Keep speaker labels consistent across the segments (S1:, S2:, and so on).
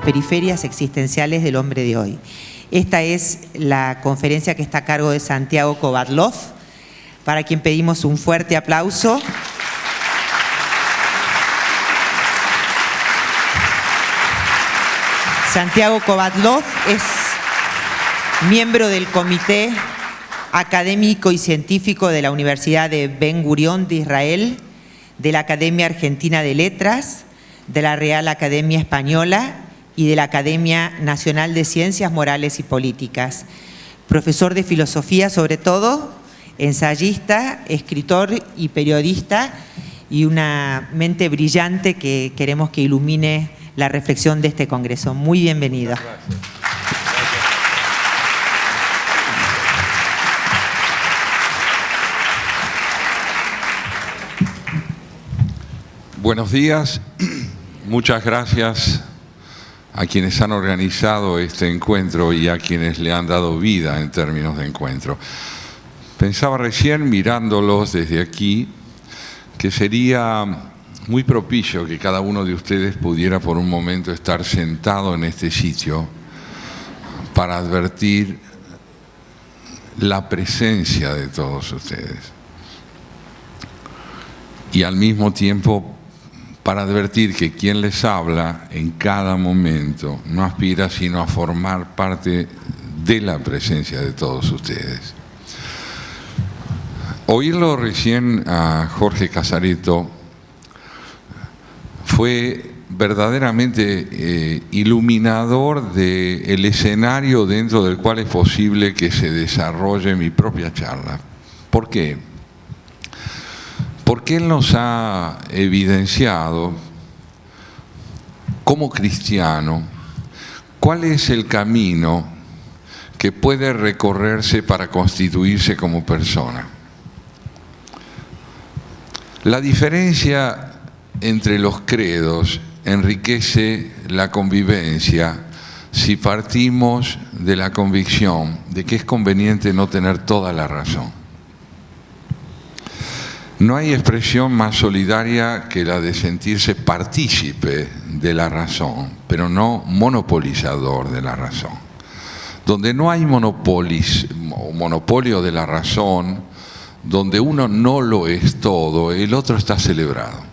S1: periferias existenciales del hombre de hoy. Esta es la conferencia que está a cargo de Santiago Kovadlov, para quien pedimos un fuerte aplauso. Santiago Kovadlov es miembro del Comité Académico y Científico de la Universidad de Ben Gurión de Israel, de la Academia Argentina de Letras, de la Real Academia Española y de la Academia Nacional de Ciencias Morales y Políticas. Profesor de filosofía sobre todo, ensayista, escritor y periodista, y una mente brillante que queremos que ilumine la reflexión de este congreso. Muy bienvenido.
S2: Gracias. Buenos días, muchas gracias a quienes han organizado este encuentro y a quienes le han dado vida en términos de encuentro. Pensaba recién, mirándolos desde aquí, que sería muy propicio que cada uno de ustedes pudiera por un momento estar sentado en este sitio para advertir la presencia de todos ustedes. Y al mismo tiempo para advertir que quien les habla en cada momento no aspira sino a formar parte de la presencia de todos ustedes. Oírlo recién a Jorge Casareto fue verdaderamente iluminador del escenario dentro del cual es posible que se desarrolle mi propia charla. ¿Por qué? Porque él nos ha evidenciado, como cristiano, cuál es el camino que puede recorrerse para constituirse como persona. La diferencia entre los credos enriquece la convivencia si partimos de la convicción de que es conveniente no tener toda la razón. No hay expresión más solidaria que la de sentirse partícipe de la razón, pero no monopolizador de la razón. Donde no hay monopolio de la razón, donde uno no lo es todo, el otro está celebrado.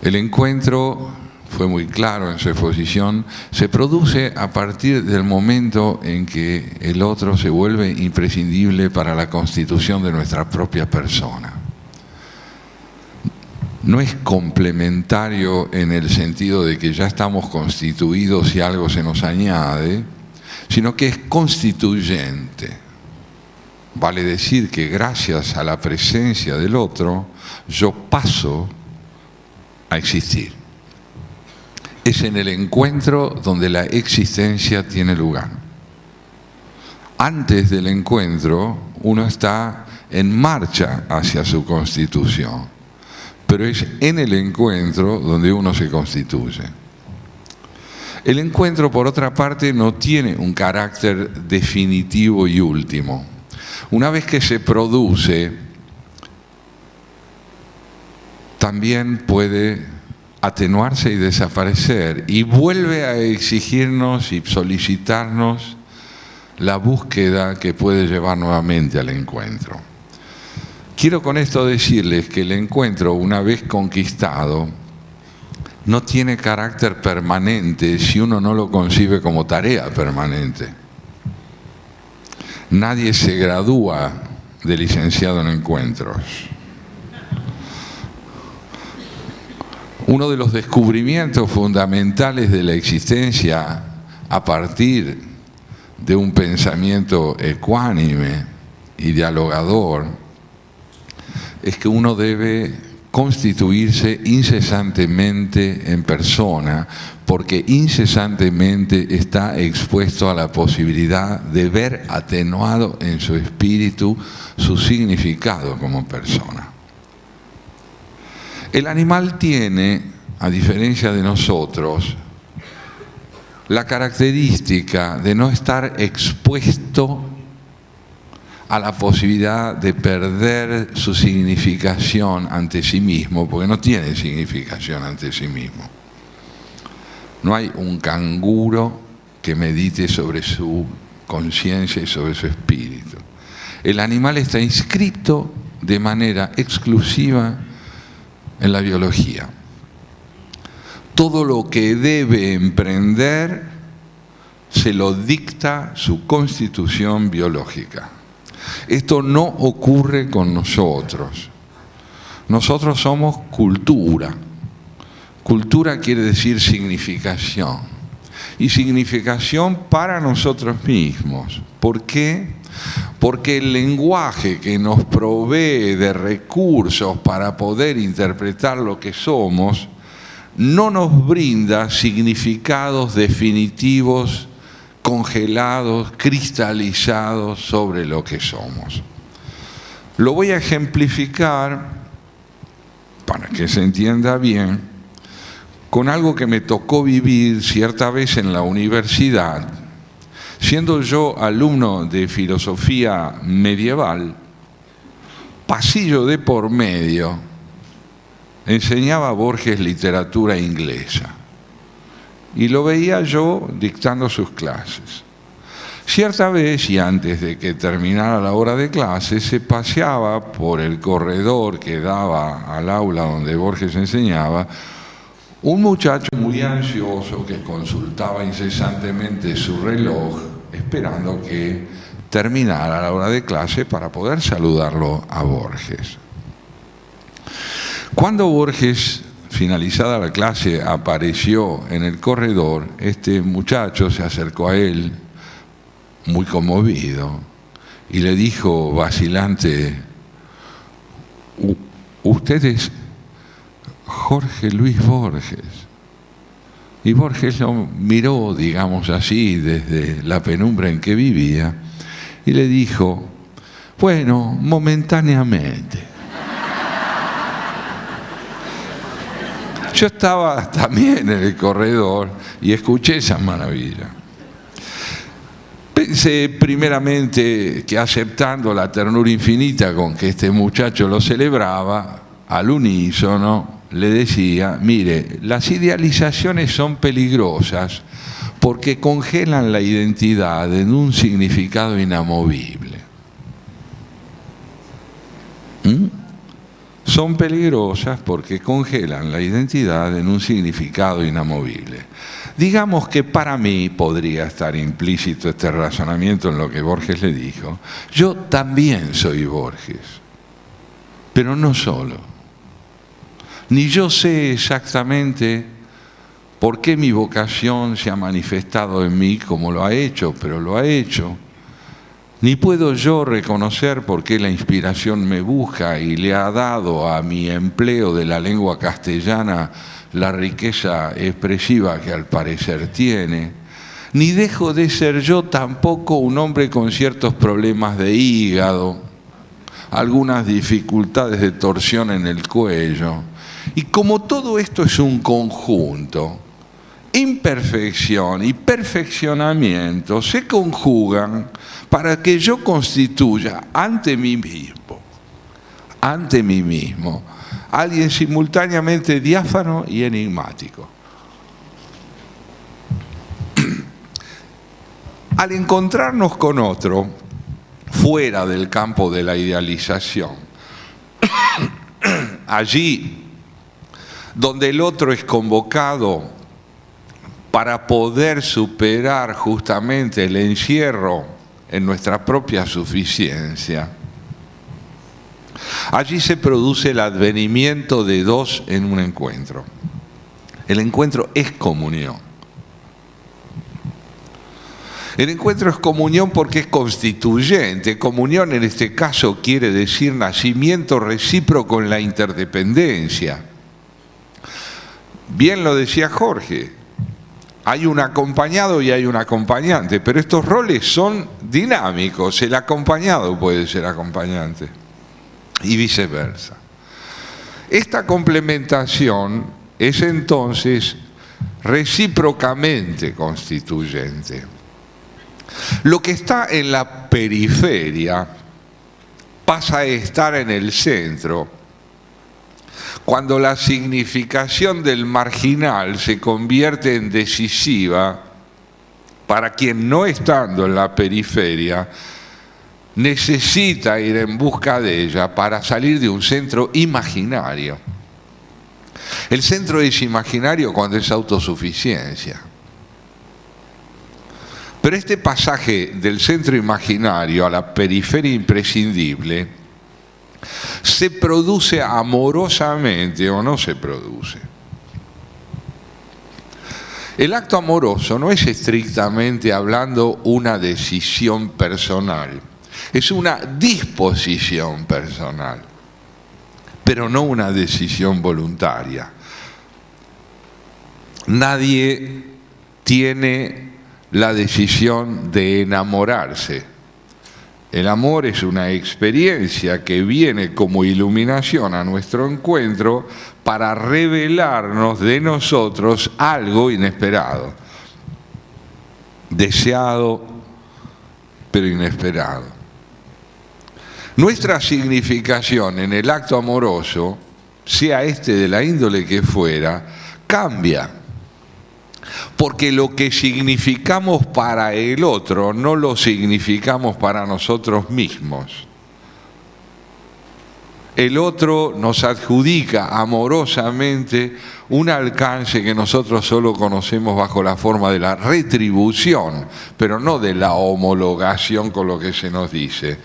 S2: El encuentro, fue muy claro en su exposición, se produce a partir del momento en que el otro se vuelve imprescindible para la constitución de nuestra propia persona. No es complementario en el sentido de que ya estamos constituidos y algo se nos añade, sino que es constituyente. Vale decir que gracias a la presencia del otro, yo paso a existir. Es en el encuentro donde la existencia tiene lugar. Antes del encuentro, uno está en marcha hacia su constitución, pero es en el encuentro donde uno se constituye. El encuentro, por otra parte, no tiene un carácter definitivo y último. Una vez que se produce, también puede atenuarse y desaparecer, y vuelve a exigirnos y solicitarnos la búsqueda que puede llevar nuevamente al encuentro. Quiero con esto decirles que el encuentro, una vez conquistado, no tiene carácter permanente si uno no lo concibe como tarea permanente. Nadie se gradúa de licenciado en encuentros. Uno de los descubrimientos fundamentales de la existencia a partir de un pensamiento ecuánime y dialogador es que uno debe constituirse incesantemente en persona, porque incesantemente está expuesto a la posibilidad de ver atenuado en su espíritu su significado como persona. El animal tiene, a diferencia de nosotros, la característica de no estar expuesto a la posibilidad de perder su significación ante sí mismo, porque no tiene significación ante sí mismo. No hay un canguro que medite sobre su conciencia y sobre su espíritu. El animal está inscrito de manera exclusiva en la biología. Todo lo que debe emprender se lo dicta su constitución biológica. Esto no ocurre con nosotros. Nosotros somos cultura. Cultura quiere decir significación. Y significación para nosotros mismos. ¿Por qué? Porque el lenguaje que nos provee de recursos para poder interpretar lo que somos no nos brinda significados definitivos, congelados, cristalizados sobre lo que somos. Lo voy a ejemplificar, para que se entienda bien, con algo que me tocó vivir cierta vez en la universidad. Siendo yo alumno de filosofía medieval, pasillo de por medio, enseñaba Borges literatura inglesa. Y lo veía yo dictando sus clases. Cierta vez, y antes de que terminara la hora de clase, se paseaba por el corredor que daba al aula donde Borges enseñaba, un muchacho muy ansioso que consultaba incesantemente su reloj, esperando que terminara la hora de clase para poder saludarlo a Borges. Cuando Borges, finalizada la clase, apareció en el corredor, este muchacho se acercó a él, muy conmovido, y le dijo vacilante: «Usted es Jorge Luis Borges». Y Borges lo miró, digamos así, desde la penumbra en que vivía, y le dijo: «Bueno, momentáneamente». Yo estaba también en el corredor y escuché esa maravilla. Pensé primeramente que, aceptando la ternura infinita con que este muchacho lo celebraba, al unísono le decía: mire, las idealizaciones son peligrosas porque congelan la identidad en un significado inamovible. Son peligrosas porque congelan la identidad en un significado inamovible. Digamos que para mí podría estar implícito este razonamiento en lo que Borges le dijo. Yo también soy Borges, pero no solo. Ni yo sé exactamente por qué mi vocación se ha manifestado en mí como lo ha hecho, pero lo ha hecho. Ni puedo yo reconocer por qué la inspiración me busca y le ha dado a mi empleo de la lengua castellana la riqueza expresiva que al parecer tiene. Ni dejo de ser yo tampoco un hombre con ciertos problemas de hígado, algunas dificultades de torsión en el cuello. Y como todo esto es un conjunto, imperfección y perfeccionamiento se conjugan para que yo constituya ante mí mismo, alguien simultáneamente diáfano y enigmático. Al encontrarnos con otro fuera del campo de la idealización, allí donde el otro es convocado para poder superar justamente el encierro en nuestra propia suficiencia, allí se produce el advenimiento de dos en un encuentro. El encuentro es comunión. El encuentro es comunión porque es constituyente. Comunión en este caso quiere decir nacimiento recíproco en la interdependencia. Bien lo decía Jorge. Hay un acompañado y hay un acompañante, pero estos roles son dinámicos. El acompañado puede ser acompañante y viceversa. Esta complementación es entonces recíprocamente constituyente. Lo que está en la periferia pasa a estar en el centro cuando la significación del marginal se convierte en decisiva para quien no estando en la periferia necesita ir en busca de ella para salir de un centro imaginario. El centro es imaginario cuando es autosuficiencia. Pero este pasaje del centro imaginario a la periferia imprescindible se produce amorosamente o no se produce. El acto amoroso no es estrictamente hablando una decisión personal, es una disposición personal, pero no una decisión voluntaria. Nadie tiene la decisión de enamorarse. El amor es una experiencia que viene como iluminación a nuestro encuentro para revelarnos de nosotros algo inesperado, deseado pero inesperado. Nuestra significación en el acto amoroso, sea este de la índole que fuera, cambia. Porque lo que significamos para el otro no lo significamos para nosotros mismos. El otro nos adjudica amorosamente un alcance que nosotros solo conocemos bajo la forma de la retribución, pero no de la homologación con lo que se nos dice.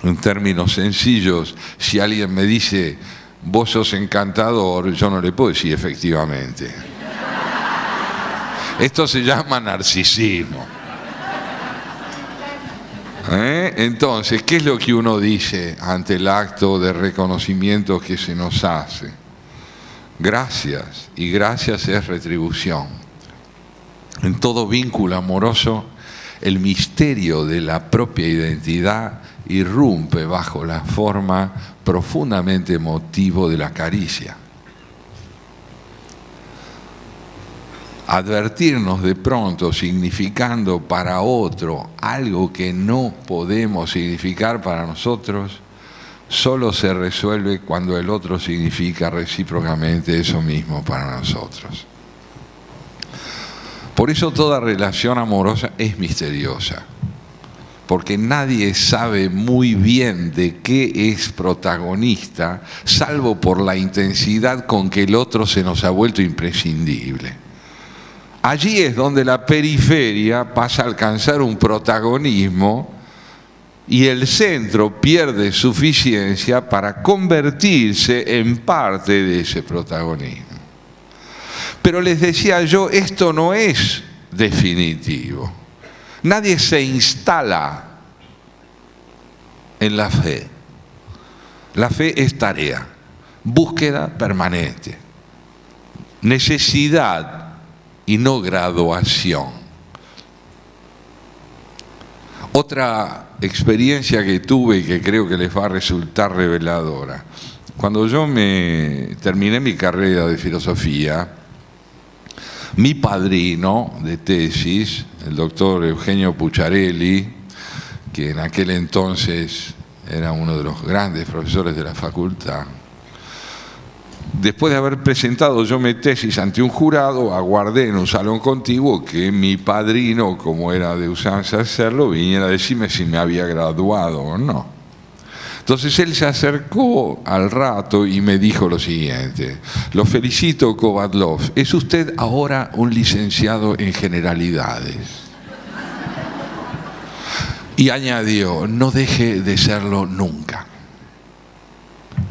S2: En términos sencillos, si alguien me dice, vos sos encantador, yo no le puedo decir efectivamente. Esto se llama narcisismo. Entonces, ¿qué es lo que uno dice ante el acto de reconocimiento que se nos hace? Gracias, y gracias es retribución. En todo vínculo amoroso, el misterio de la propia identidad irrumpe bajo la forma profundamente emotivo de la caricia. Advertirnos de pronto significando para otro algo que no podemos significar para nosotros, solo se resuelve cuando el otro significa recíprocamente eso mismo para nosotros. Por eso toda relación amorosa es misteriosa, porque nadie sabe muy bien de qué es protagonista, salvo por la intensidad con que el otro se nos ha vuelto imprescindible. Allí es donde la periferia pasa a alcanzar un protagonismo y el centro pierde suficiencia para convertirse en parte de ese protagonismo. Pero les decía yo, esto no es definitivo. Nadie se instala en la fe. La fe es tarea, búsqueda permanente, necesidad y no graduación. Otra experiencia que tuve y que creo que les va a resultar reveladora. Cuando yo terminé mi carrera de filosofía, mi padrino de tesis, el doctor Eugenio Pucciarelli, que en aquel entonces era uno de los grandes profesores de la facultad, después de haber presentado yo mi tesis ante un jurado, aguardé en un salón contiguo que mi padrino, como era de usanza hacerlo, viniera a decirme si me había graduado o no. Entonces él se acercó al rato y me dijo lo siguiente: lo felicito, Kovadlov, es usted ahora un licenciado en generalidades. Y añadió, no deje de serlo nunca.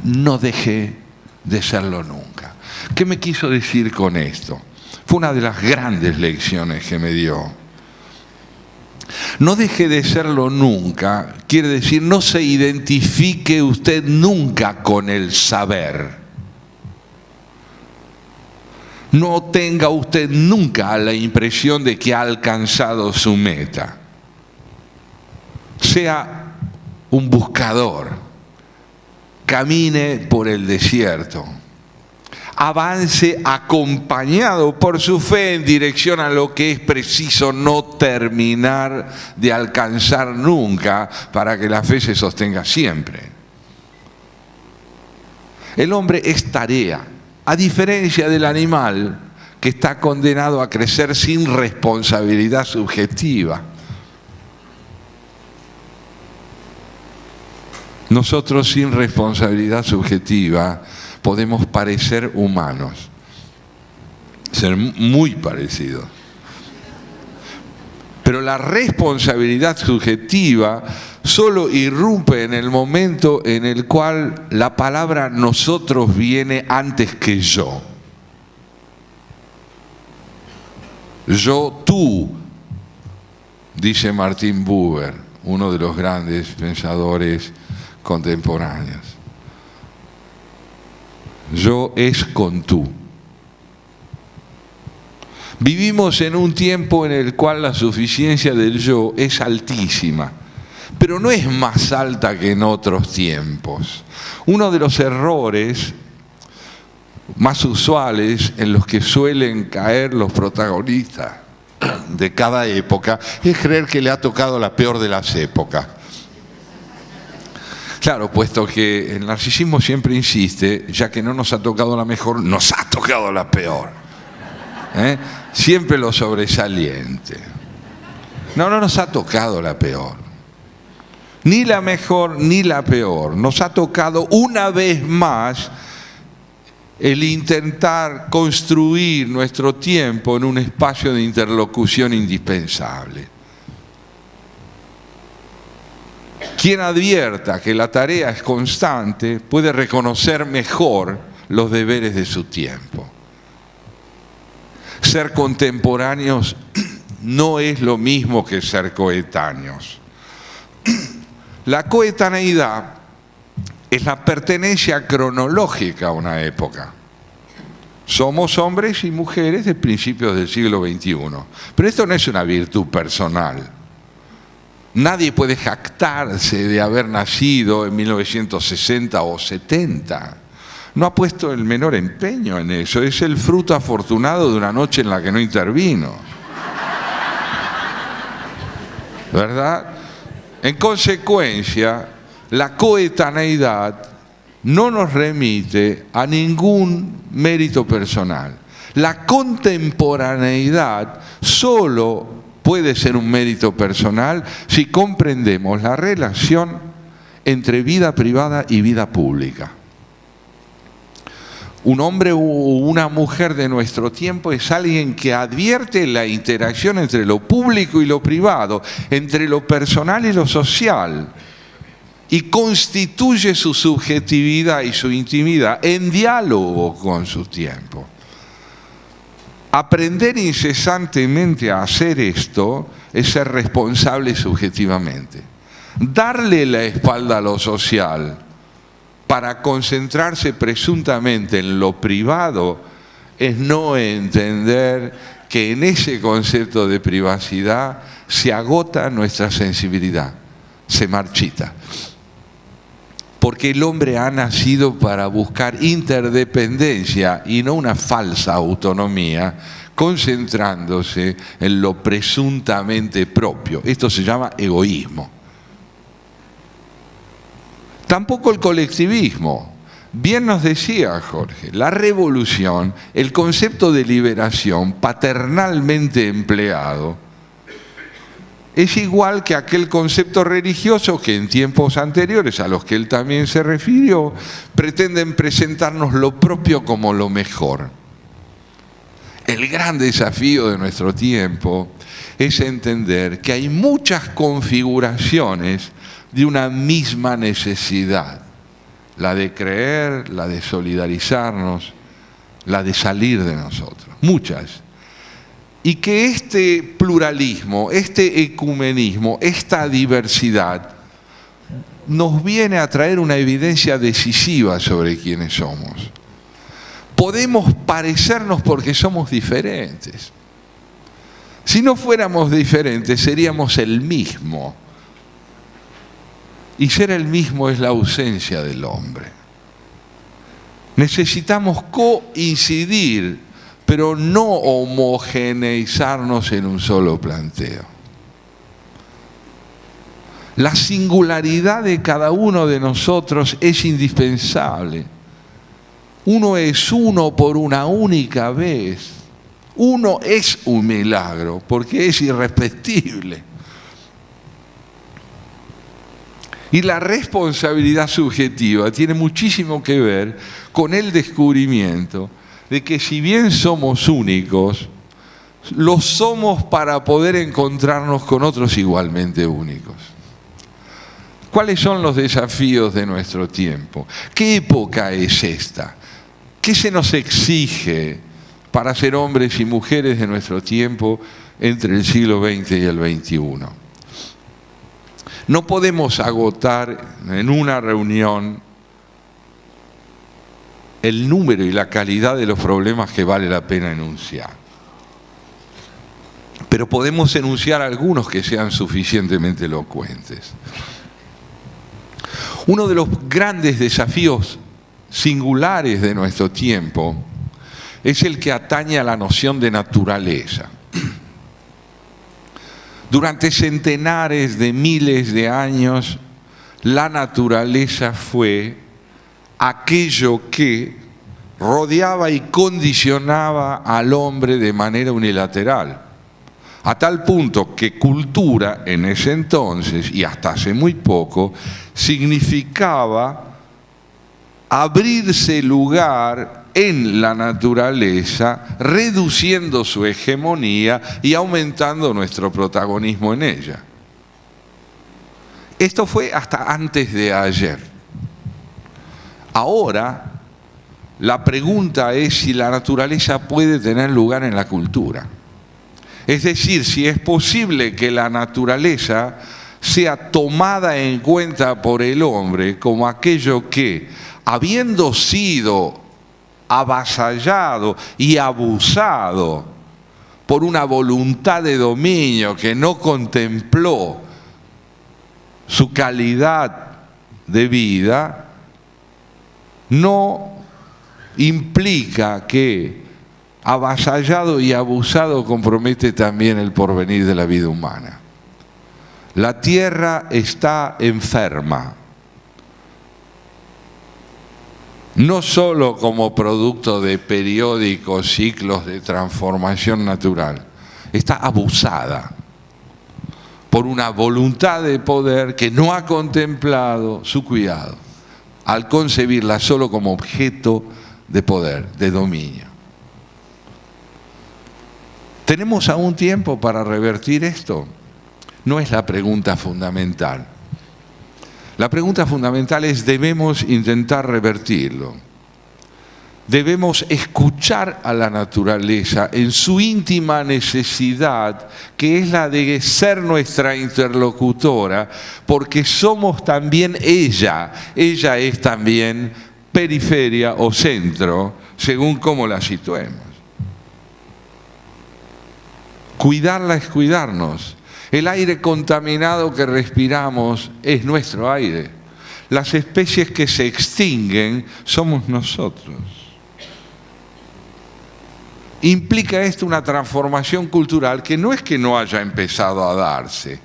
S2: No deje de serlo nunca. ¿Qué me quiso decir con esto? Fue una de las grandes lecciones que me dio. No deje de serlo nunca, quiere decir no se identifique usted nunca con el saber. No tenga usted nunca la impresión de que ha alcanzado su meta. Sea un buscador. Camine por el desierto, avance acompañado por su fe en dirección a lo que es preciso no terminar de alcanzar nunca para que la fe se sostenga siempre. El hombre es tarea, a diferencia del animal que está condenado a crecer sin responsabilidad subjetiva. Nosotros sin responsabilidad subjetiva podemos parecer humanos, ser muy parecidos. Pero la responsabilidad subjetiva solo irrumpe en el momento en el cual la palabra nosotros viene antes que yo. Yo, tú, dice Martin Buber, uno de los grandes pensadores contemporáneos. Yo es con tú. Vivimos en un tiempo en el cual la suficiencia del yo es altísima, pero no es más alta que en otros tiempos. Uno de los errores más usuales en los que suelen caer los protagonistas de cada época es creer que le ha tocado la peor de las épocas. Claro, puesto que el narcisismo siempre insiste, ya que no nos ha tocado la mejor, nos ha tocado la peor. Siempre lo sobresaliente. No nos ha tocado la peor. Ni la mejor ni la peor. Nos ha tocado una vez más el intentar construir nuestro tiempo en un espacio de interlocución indispensable. Quien advierta que la tarea es constante puede reconocer mejor los deberes de su tiempo. Ser contemporáneos no es lo mismo que ser coetáneos. La coetaneidad es la pertenencia cronológica a una época. Somos hombres y mujeres de principios del siglo XXI. Pero esto no es una virtud personal. Nadie puede jactarse de haber nacido en 1960 o 70. No ha puesto el menor empeño en eso. Es el fruto afortunado de una noche en la que no intervino. ¿Verdad? En consecuencia, la coetaneidad no nos remite a ningún mérito personal. La contemporaneidad solo puede ser un mérito personal si comprendemos la relación entre vida privada y vida pública. Un hombre o una mujer de nuestro tiempo es alguien que advierte la interacción entre lo público y lo privado, entre lo personal y lo social, y constituye su subjetividad y su intimidad en diálogo con su tiempo. Aprender incesantemente a hacer esto es ser responsable subjetivamente. Darle la espalda a lo social para concentrarse presuntamente en lo privado es no entender que en ese concepto de privacidad se agota nuestra sensibilidad, se marchita. Porque el hombre ha nacido para buscar interdependencia y no una falsa autonomía, concentrándose en lo presuntamente propio. Esto se llama egoísmo. Tampoco el colectivismo. Bien nos decía Jorge, la revolución, el concepto de liberación paternalmente empleado, es igual que aquel concepto religioso que en tiempos anteriores, a los que él también se refirió, pretenden presentarnos lo propio como lo mejor. El gran desafío de nuestro tiempo es entender que hay muchas configuraciones de una misma necesidad, la de creer, la de solidarizarnos, la de salir de nosotros, muchas. Y que este pluralismo, este ecumenismo, esta diversidad nos viene a traer una evidencia decisiva sobre quiénes somos. Podemos parecernos porque somos diferentes. Si no fuéramos diferentes, seríamos el mismo. Y ser el mismo es la ausencia del hombre. Necesitamos coincidir, pero no homogeneizarnos en un solo planteo. La singularidad de cada uno de nosotros es indispensable Uno es uno por una única vez. Uno es un milagro porque es irrepetible. Y la responsabilidad subjetiva tiene muchísimo que ver con el descubrimiento de que si bien somos únicos, lo somos para poder encontrarnos con otros igualmente únicos. ¿Cuáles son los desafíos de nuestro tiempo? ¿Qué época es esta? ¿Qué se nos exige para ser hombres y mujeres de nuestro tiempo entre el siglo XX y el XXI? No podemos agotar en una reunión el número y la calidad de los problemas que vale la pena enunciar. Pero podemos enunciar algunos que sean suficientemente elocuentes. Uno de los grandes desafíos singulares de nuestro tiempo es el que atañe a la noción de naturaleza. Durante centenares de miles de años, la naturaleza fue aquello que rodeaba y condicionaba al hombre de manera unilateral. A tal punto que cultura en ese entonces, y hasta hace muy poco, significaba abrirse lugar en la naturaleza, reduciendo su hegemonía y aumentando nuestro protagonismo en ella. Esto fue hasta antes de ayer. Ahora, la pregunta es si la naturaleza puede tener lugar en la cultura. Es decir, si es posible que la naturaleza sea tomada en cuenta por el hombre como aquello que, habiendo sido avasallado y abusado por una voluntad de dominio que no contempló su calidad de vida, no implica que avasallado y abusado compromete también el porvenir de la vida humana. La tierra está enferma, no solo como producto de periódicos ciclos de transformación natural, está abusada por una voluntad de poder que no ha contemplado su cuidado, al concebirla solo como objeto de poder, de dominio. ¿Tenemos aún tiempo para revertir esto? No es la pregunta fundamental. La pregunta fundamental es: debemos intentar revertirlo. Debemos escuchar a la naturaleza en su íntima necesidad, que es la de ser nuestra interlocutora, porque somos también ella. Ella es también periferia o centro, según cómo la situemos. Cuidarla es cuidarnos. El aire contaminado que respiramos es nuestro aire. Las especies que se extinguen somos nosotros. Implica esto una transformación cultural que no es que no haya empezado a darse.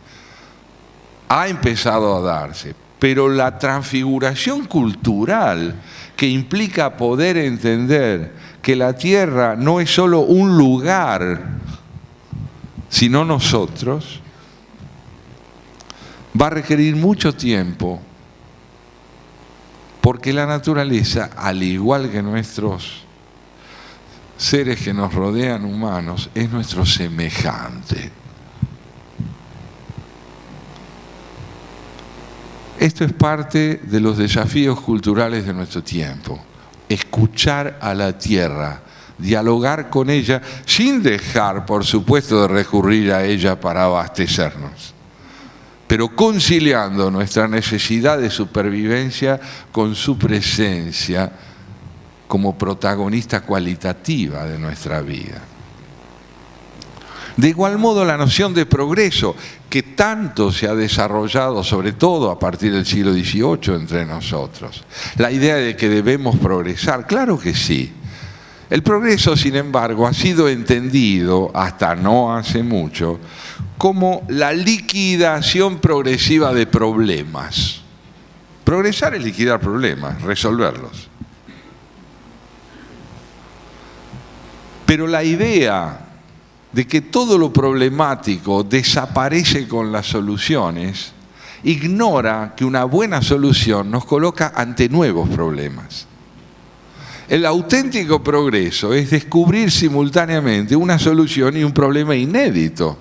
S2: Ha empezado a darse, pero la transfiguración cultural que implica poder entender que la tierra no es solo un lugar, sino nosotros, va a requerir mucho tiempo, porque la naturaleza, al igual que nuestros seres que nos rodean humanos, es nuestro semejante. Esto es parte de los desafíos culturales de nuestro tiempo. Escuchar a la tierra, dialogar con ella, sin dejar, por supuesto, de recurrir a ella para abastecernos, pero conciliando nuestra necesidad de supervivencia con su presencia como protagonista cualitativa de nuestra vida. De igual modo, la noción de progreso, que tanto se ha desarrollado, sobre todo a partir del siglo XVIII entre nosotros. La idea de que debemos progresar, claro que sí. El progreso, sin embargo, ha sido entendido, hasta no hace mucho, como la liquidación progresiva de problemas. Progresar es liquidar problemas, resolverlos. Pero la idea de que todo lo problemático desaparece con las soluciones ignora que una buena solución nos coloca ante nuevos problemas. El auténtico progreso es descubrir simultáneamente una solución y un problema inédito.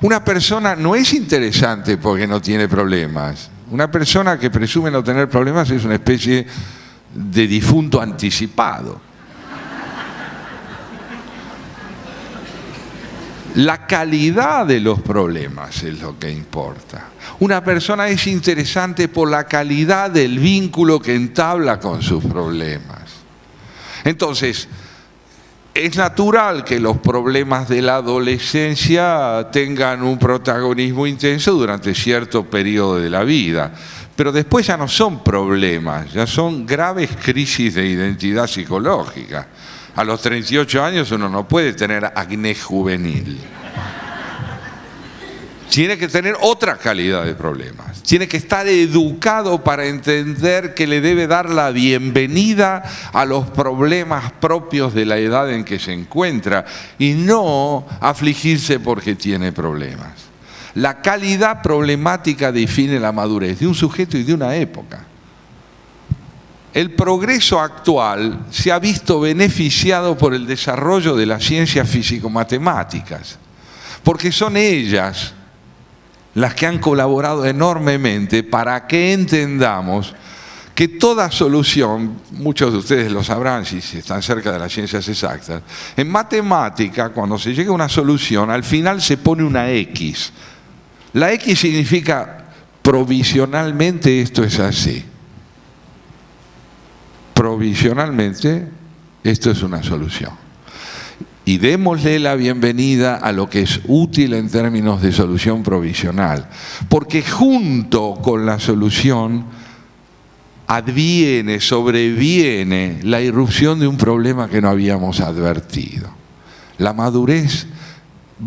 S2: Una persona no es interesante porque no tiene problemas. Una persona que presume no tener problemas es una especie de difunto anticipado. La calidad de los problemas es lo que importa. Una persona es interesante por la calidad del vínculo que entabla con sus problemas. Entonces, es natural que los problemas de la adolescencia tengan un protagonismo intenso durante cierto periodo de la vida, pero después ya no son problemas, ya son graves crisis de identidad psicológica. A los 38 años uno no puede tener acné juvenil. Tiene que tener otra calidad de problemas. Tiene que estar educado para entender que le debe dar la bienvenida a los problemas propios de la edad en que se encuentra y no afligirse porque tiene problemas. La calidad problemática define la madurez de un sujeto y de una época. El progreso actual se ha visto beneficiado por el desarrollo de las ciencias físico-matemáticas, porque son ellas las que han colaborado enormemente para que entendamos que toda solución, muchos de ustedes lo sabrán si están cerca de las ciencias exactas, en matemática, cuando se llega a una solución, al final se pone una X. La X significa provisionalmente esto es así. Provisionalmente, esto es una solución. Y démosle la bienvenida a lo que es útil en términos de solución provisional, porque junto con la solución sobreviene la irrupción de un problema que no habíamos advertido. La madurez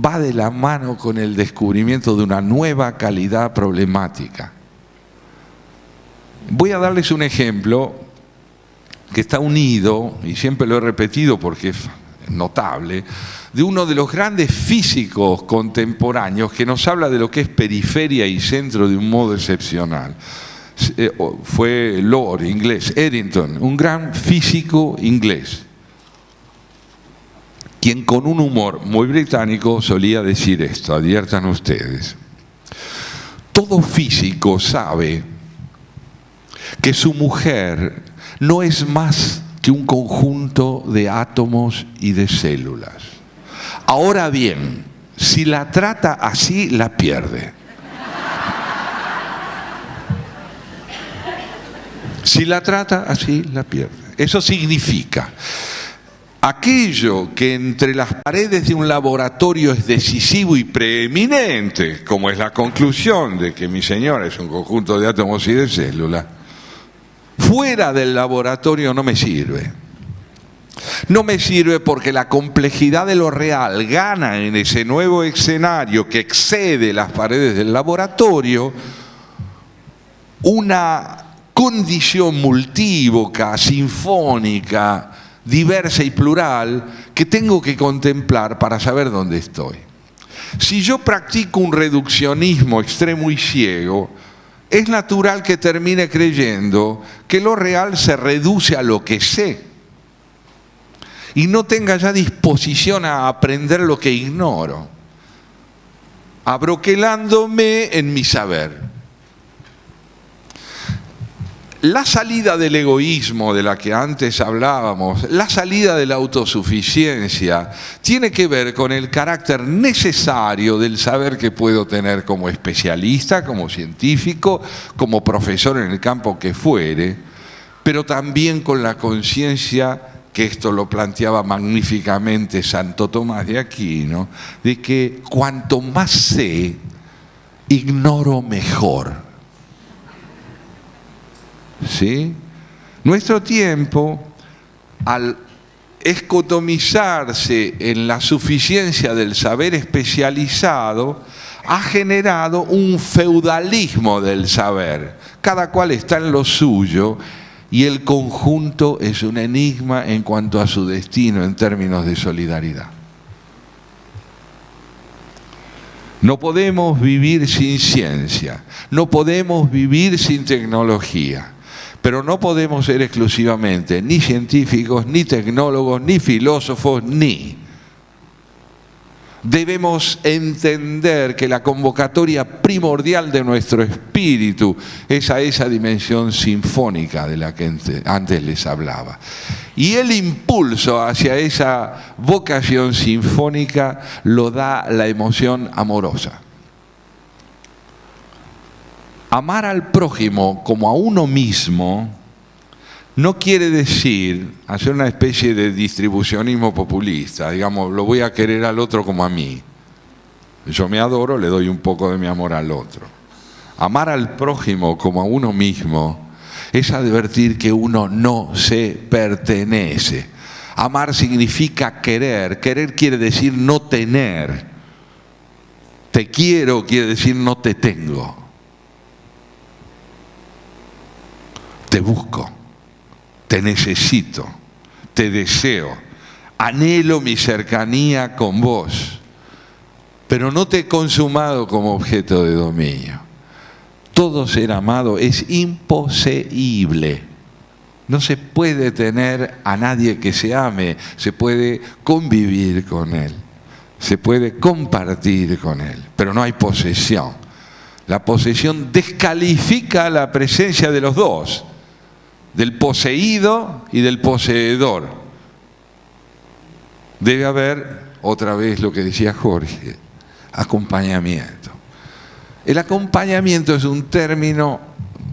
S2: va de la mano con el descubrimiento de una nueva calidad problemática. Voy a darles un ejemplo que está unido, y siempre lo he repetido porque es notable, de uno de los grandes físicos contemporáneos que nos habla de lo que es periferia y centro de un modo excepcional. Fue Lord, inglés, Eddington, un gran físico inglés, quien con un humor muy británico solía decir esto, adviertan ustedes: todo físico sabe que su mujer no es más que un conjunto de átomos y de células. Ahora bien, si la trata así, la pierde. Si la trata así, la pierde. Eso significa, aquello que entre las paredes de un laboratorio es decisivo y preeminente, como es la conclusión de que mi señora es un conjunto de átomos y de células, fuera del laboratorio no me sirve. No me sirve porque la complejidad de lo real gana en ese nuevo escenario que excede las paredes del laboratorio una condición multívoca, sinfónica, diversa y plural que tengo que contemplar para saber dónde estoy. Si yo practico un reduccionismo extremo y ciego, es natural que termine creyendo que lo real se reduce a lo que sé y no tenga ya disposición a aprender lo que ignoro, abroquelándome en mi saber. La salida del egoísmo de la que antes hablábamos, la salida de la autosuficiencia, tiene que ver con el carácter necesario del saber que puedo tener como especialista, como científico, como profesor en el campo que fuere, pero también con la conciencia, que esto lo planteaba magníficamente Santo Tomás de Aquino, de que cuanto más sé, ignoro mejor. ¿Sí? Nuestro tiempo, al escotomizarse en la suficiencia del saber especializado, ha generado un feudalismo del saber. Cada cual está en lo suyo y el conjunto es un enigma en cuanto a su destino en términos de solidaridad. No podemos vivir sin ciencia, no podemos vivir sin tecnología, pero no podemos ser exclusivamente ni científicos, ni tecnólogos, ni filósofos, ni. Debemos entender que la convocatoria primordial de nuestro espíritu es a esa dimensión sinfónica de la que antes les hablaba. Y el impulso hacia esa vocación sinfónica lo da la emoción amorosa. Amar al prójimo como a uno mismo no quiere decir hacer una especie de distribucionismo populista, digamos, lo voy a querer al otro como a mí. Yo me adoro, le doy un poco de mi amor al otro. Amar al prójimo como a uno mismo es advertir que uno no se pertenece. Amar significa querer. Querer quiere decir no tener. Te quiero quiere decir no te tengo. Te busco. Te necesito, te deseo, anhelo mi cercanía con vos, pero no te he consumado como objeto de dominio. Todo ser amado es imposible. No se puede tener a nadie que se ame, se puede convivir con él, se puede compartir con él, pero no hay posesión. La posesión descalifica la presencia de los dos, del poseído y del poseedor. Debe haber, otra vez lo que decía Jorge, acompañamiento. El acompañamiento es un término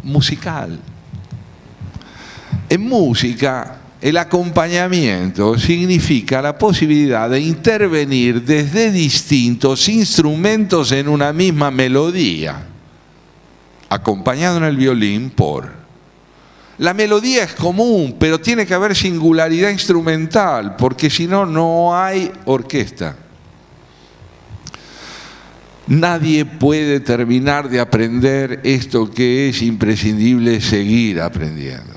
S2: musical. En música, el acompañamiento significa la posibilidad de intervenir desde distintos instrumentos en una misma melodía, acompañado en el violín por... La melodía es común, pero tiene que haber singularidad instrumental, porque si no, no hay orquesta. Nadie puede terminar de aprender esto que es imprescindible seguir aprendiendo.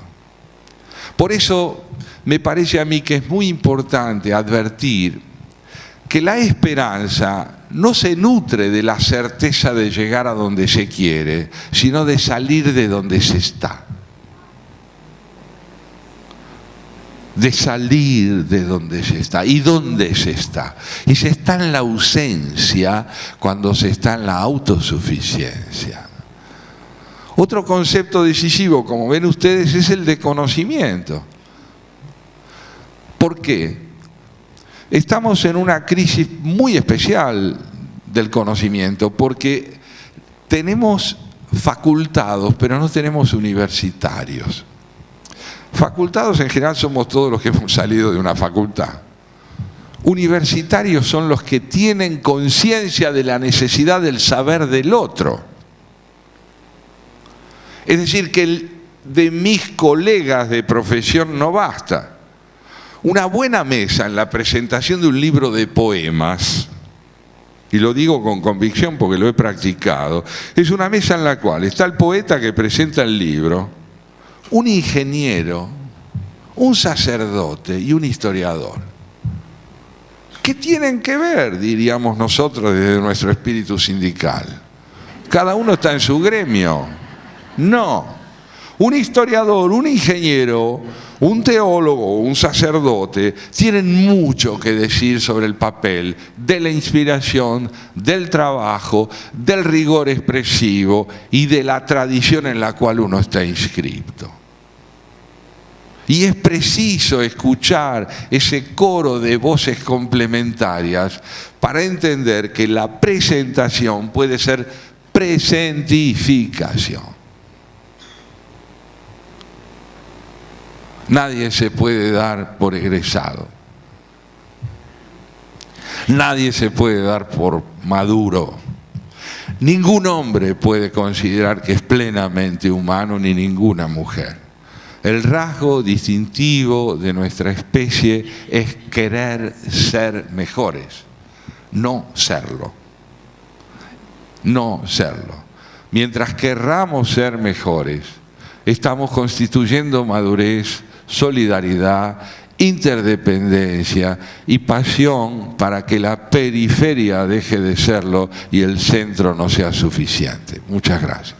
S2: Por eso me parece a mí que es muy importante advertir que la esperanza no se nutre de la certeza de llegar a donde se quiere, sino de salir de donde se está. De salir de donde se está. ¿Y dónde se está? Y se está en la ausencia cuando se está en la autosuficiencia. Otro concepto decisivo, como ven ustedes, es el de conocimiento. ¿Por qué? Estamos en una crisis muy especial del conocimiento, porque tenemos facultados, pero no tenemos universitarios. Facultados en general somos todos los que hemos salido de una facultad. Universitarios son los que tienen conciencia de la necesidad del saber del otro. Es decir, que de mis colegas de profesión no basta. Una buena mesa en la presentación de un libro de poemas, y lo digo con convicción porque lo he practicado, es una mesa en la cual está el poeta que presenta el libro, un ingeniero, un sacerdote y un historiador. ¿Qué tienen que ver, diríamos nosotros desde nuestro espíritu sindical? Cada uno está en su gremio. No. Un historiador, un ingeniero, un teólogo, un sacerdote tienen mucho que decir sobre el papel de la inspiración, del trabajo, del rigor expresivo y de la tradición en la cual uno está inscrito. Y es preciso escuchar ese coro de voces complementarias para entender que la presentación puede ser presentificación. Nadie se puede dar por egresado. Nadie se puede dar por maduro. Ningún hombre puede considerar que es plenamente humano, ni ninguna mujer. El rasgo distintivo de nuestra especie es querer ser mejores, no serlo. No serlo. Mientras querramos ser mejores, estamos constituyendo madurez, solidaridad, interdependencia y pasión para que la periferia deje de serlo y el centro no sea suficiente. Muchas gracias.